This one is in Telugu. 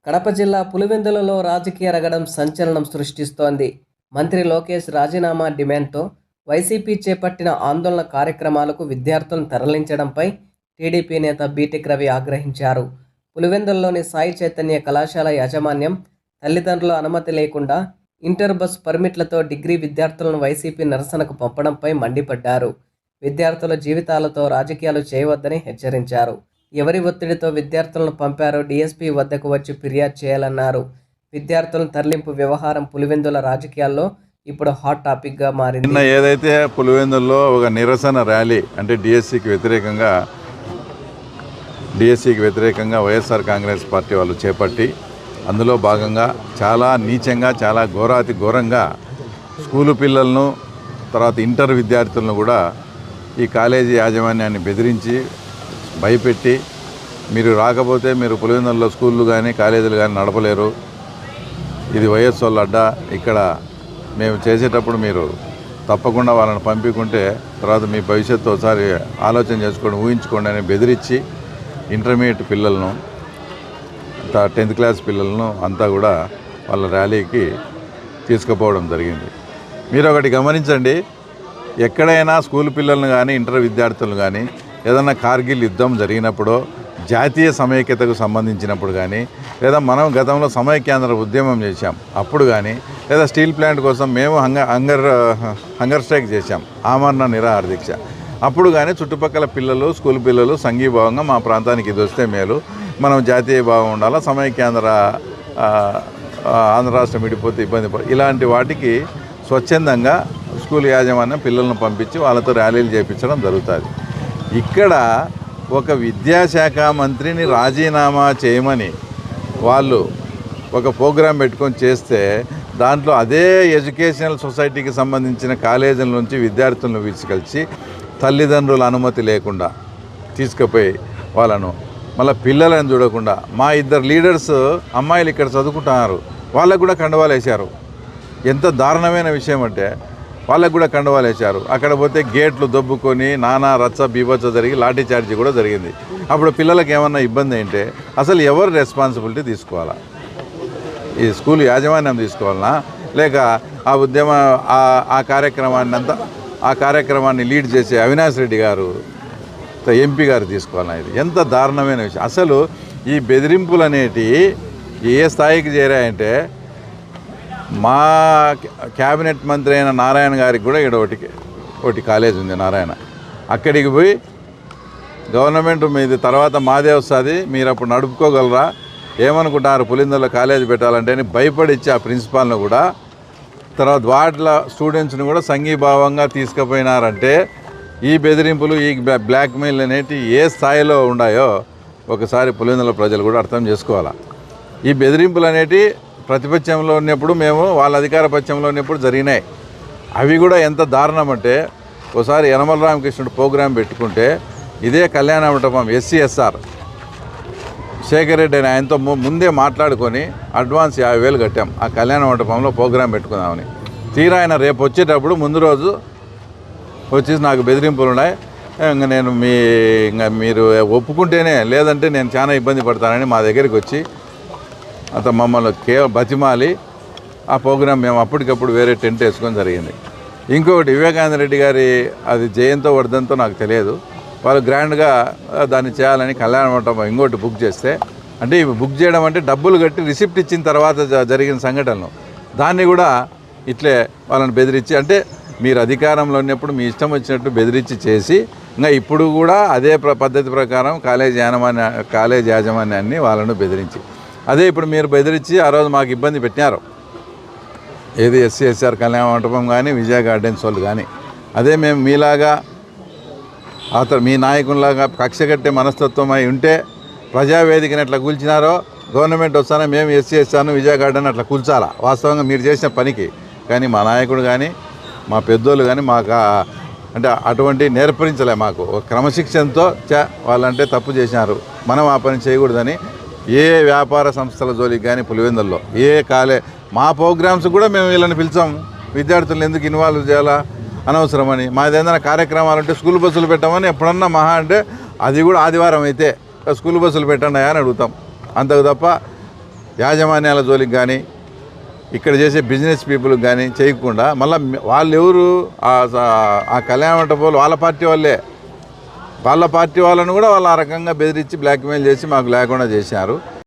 కడప జిల్లా పులివెందులలో రాజకీయ రగడం సంచలనం సృష్టిస్తోంది. మంత్రి లోకేష్ రాజీనామా డిమాండ్తో వైసీపీ చేపట్టిన ఆందోళన కార్యక్రమాలకు విద్యార్థులను తరలించడంపై టీడీపీ నేత బీటెక్ రవి ఆగ్రహించారు. పులివెందులలోని సాయి చైతన్య కళాశాల యాజమాన్యం తల్లిదండ్రుల అనుమతి లేకుండా ఇంటర్ బస్ పర్మిట్లతో డిగ్రీ విద్యార్థులను వైసీపీ నిరసనకు పంపడంపై మండిపడ్డారు. విద్యార్థుల జీవితాలతో రాజకీయాలు చేయవద్దని హెచ్చరించారు. ఎవరి ఒత్తిడితో విద్యార్థులను పంపారో డీఎస్పీ వద్దకు వచ్చి ఫిర్యాదు చేయాలన్నారు. విద్యార్థుల తరలింపు వ్యవహారం పులివెందుల రాజకీయాల్లో ఇప్పుడు హాట్ టాపిక్గా మారింది. నిన్న ఏదైతే పులివెందుల్లో ఒక నిరసన ర్యాలీ అంటే డిఎస్సికి వ్యతిరేకంగా వైఎస్ఆర్ కాంగ్రెస్ పార్టీ వాళ్ళు చేపట్టి అందులో భాగంగా చాలా నీచంగా చాలా ఘోరంగా స్కూలు పిల్లలను తర్వాత ఇంటర్ విద్యార్థులను కూడా ఈ కాలేజీ యాజమాన్యాన్ని బెదిరించి భయపెట్టి మీరు రాకపోతే మీరు పులివెందులలో స్కూళ్ళు కానీ కాలేజీలు కానీ నడపలేరు, ఇది వైఎస్ వాళ్ళ అడ్డా, ఇక్కడ మేము చేసేటప్పుడు మీరు తప్పకుండా వాళ్ళని పంపించుకుంటే తర్వాత మీ భవిష్యత్తు ఒకసారి ఆలోచన చేసుకోండి, ఊహించుకోండి అని బెదిరించి ఇంటర్మీడియట్ పిల్లలను 10th క్లాస్ పిల్లలను అంతా కూడా వాళ్ళ ర్యాలీకి తీసుకుపోవడం జరిగింది. మీరు ఒకటి గమనించండి, ఎక్కడైనా స్కూల్ పిల్లలను కానీ ఇంటర్ విద్యార్థులను కానీ ఏదన్నా కార్గిల్ యుద్ధం జరిగినప్పుడు జాతీయ సమైక్యతకు సంబంధించినప్పుడు కానీ లేదా మనం గతంలో సమైక్యాంధ్ర ఉద్యమం చేశాం అప్పుడు కానీ లేదా స్టీల్ ప్లాంట్ కోసం మేము హంగర్ స్ట్రైక్ చేశాం, ఆమరణ నిరాహార దీక్ష, అప్పుడు కానీ చుట్టుపక్కల పిల్లలు స్కూల్ పిల్లలు సంఘీభావంగా మా ప్రాంతానికి ఇది వస్తే మేలు, మనం జాతీయ భావం ఉండాలా, సమైక్యాంధ్ర ఆంధ్ర రాష్ట్రం విడిపోతే ఇబ్బంది ఇలాంటి వాటికి స్వచ్ఛందంగా స్కూల్ యాజమాన్యం పిల్లలను పంపించి వాళ్ళతో ర్యాలీలు చేయించడం జరుగుతుంది. ఇక్కడ ఒక విద్యాశాఖ మంత్రిని రాజీనామా చేయమని వాళ్ళు ఒక ప్రోగ్రాం పెట్టుకొని చేస్తే దాంట్లో అదే ఎడ్యుకేషనల్ సొసైటీకి సంబంధించిన కాలేజీల నుంచి విద్యార్థులను తీసుకొచ్చి తల్లిదండ్రుల అనుమతి లేకుండా తీసుకుపోయి వాళ్ళను మళ్ళీ పిల్లలను చూడకుండా మా 2 లీడర్స్ అమ్మాయిలు ఇక్కడ చదువుకుంటున్నారు, వాళ్ళకు కూడా కండువాలు వేశారు. ఎంత దారుణమైన విషయం అంటే వాళ్ళకు కూడా కండువాలు వేశారు. అక్కడ పోతే గేట్లు దొబ్బుకొని నానా రచ్చ బీభత్స జరిగి లాఠీ చార్జీ కూడా జరిగింది. అప్పుడు పిల్లలకు ఏమన్నా ఇబ్బంది అంటే అసలు ఎవరు రెస్పాన్సిబిలిటీ తీసుకోవాలా? ఈ స్కూల్ యాజమాన్యం తీసుకోవాలనా లేక ఆ కార్యక్రమాన్ని లీడ్ చేసే అవినాష్ రెడ్డి గారు ఎంపీ గారు తీసుకోవాలన్నా? ఇది ఎంత దారుణమైన విషయం. అసలు ఈ బెదిరింపులు అనేటివి ఏ స్థాయికి చేరాయంటే మా క్యాబినెట్ మంత్రి అయిన నారాయణ గారికి కూడా ఇక్కడ ఒకటి కాలేజ్ ఉంది నారాయణ, అక్కడికి పోయి గవర్నమెంట్ మీది తర్వాత మాదే వస్తుంది, మీరు అప్పుడు నడుపుకోగలరా, ఏమనుకుంటారు పులివెందులలో కాలేజీ పెట్టాలంటే అని భయపడిచ్చి ఆ ప్రిన్సిపాల్ను కూడా తర్వాత వాటిల స్టూడెంట్స్ని కూడా సంఘీభావంగా తీసుకుపోయినారంటే ఈ బెదిరింపులు ఈ బ్లాక్మెయిల్ అనేవి ఏ స్థాయిలో ఉన్నాయో ఒకసారి పులివెందుల ప్రజలు కూడా అర్థం చేసుకోవాలా. ఈ బెదిరింపులు అనేవి ప్రతిపక్షంలో ఉన్నప్పుడు మేము వాళ్ళ అధికార పక్షంలో ఉన్నప్పుడు జరిగినాయి. అవి కూడా ఎంత దారుణం అంటే ఒకసారి యనమల రామకృష్ణుడు ప్రోగ్రాం పెట్టుకుంటే ఇదే కళ్యాణ మండపం SCSR శేఖర్ రెడ్డి అని ఆయనతో ముందే మాట్లాడుకొని అడ్వాన్స్ 50,000 కట్టాం ఆ కళ్యాణ మండపంలో ప్రోగ్రాం పెట్టుకుందామని. తీరా ఆయన రేపు వచ్చేటప్పుడు ముందు రోజు వచ్చేసి నాకు బెదిరింపులు ఉన్నాయి, మీరు ఒప్పుకుంటేనే, లేదంటే నేను చాలా ఇబ్బంది పడతానని మా దగ్గరికి వచ్చి అంత మమ్మల్ని బతిమాలి ఆ ప్రోగ్రాం మేము అప్పటికప్పుడు వేరే టెంట్ వేసుకొని జరిగింది. ఇంకొకటి వివేకానంద రెడ్డి గారి అది జయంతో వర్ధంతో నాకు తెలియదు, వాళ్ళు గ్రాండ్గా దాన్ని చేయాలని కళ్యాణ మండపం ఇంకోటి బుక్ చేస్తే, అంటే ఇవి బుక్ చేయడం అంటే డబ్బులు కట్టి రిసిప్ట్ ఇచ్చిన తర్వాత జరిగిన సంఘటనలు, దాన్ని కూడా ఇట్లే వాళ్ళని బెదిరించి, అంటే మీరు అధికారంలో ఉన్నప్పుడు మీ ఇష్టం వచ్చినట్టు బెదిరించి చేసి ఇంకా ఇప్పుడు కూడా అదే పద్ధతి ప్రకారం కాలేజ్ యాజమాన్యాన్ని వాళ్ళను బెదిరించి, అదే ఇప్పుడు మీరు బెదిరించి ఆ రోజు మాకు ఇబ్బంది పెట్టినారు, ఏది SCSR కళ్యాణ మండపం కానీ విజయ గార్డెన్స్ వాళ్ళు కానీ, అదే మేము మీలాగా మీ నాయకుల్లాగా కక్ష కట్టే మనస్తత్వం అయి ఉంటే ప్రజావేదికని ఎట్లా కూల్చినారో గవర్నమెంట్ వస్తానే మేము SCSR విజయ గార్డెన్ అట్లా కూల్చాలా వాస్తవంగా మీరు చేసిన పనికి. కానీ మా నాయకుడు కానీ మా పెద్దోళ్ళు కానీ మాకు అంటే అటువంటి నేర్పరించలే, మాకు క్రమశిక్షణతో వాళ్ళంటే తప్పు చేసినారు మనం ఆ పని చేయకూడదని ఏ వ్యాపార సంస్థల జోలికి కానీ పులివెందుల్లో మా ప్రోగ్రామ్స్ కూడా మేము వీళ్ళని పిలిచాం, విద్యార్థులను ఎందుకు ఇన్వాల్వ్ చేయాలా అనవసరమని. మాది ఏదైనా కార్యక్రమాలు అంటే స్కూల్ బస్సులు పెట్టామని ఎప్పుడన్నా మహా అంటే అది కూడా ఆదివారం అయితే స్కూల్ బస్సులు పెట్టండి అని అడుగుతాం, అంతకు తప్ప యాజమాన్యాల జోలికి కానీ ఇక్కడ చేసే బిజినెస్ పీపుల్కి కానీ చేయకుండా మళ్ళీ వాళ్ళు ఎవరు ఆ కళ్యాణ మంటపాలు వాళ్ళ పార్టీ వాళ్ళే, వాళ్ళ పార్టీ వాళ్ళను కూడా వాళ్ళు ఆ రకంగా బెదిరించి బ్లాక్మెయిల్ చేసి మాకు లేకుండా చేశారు.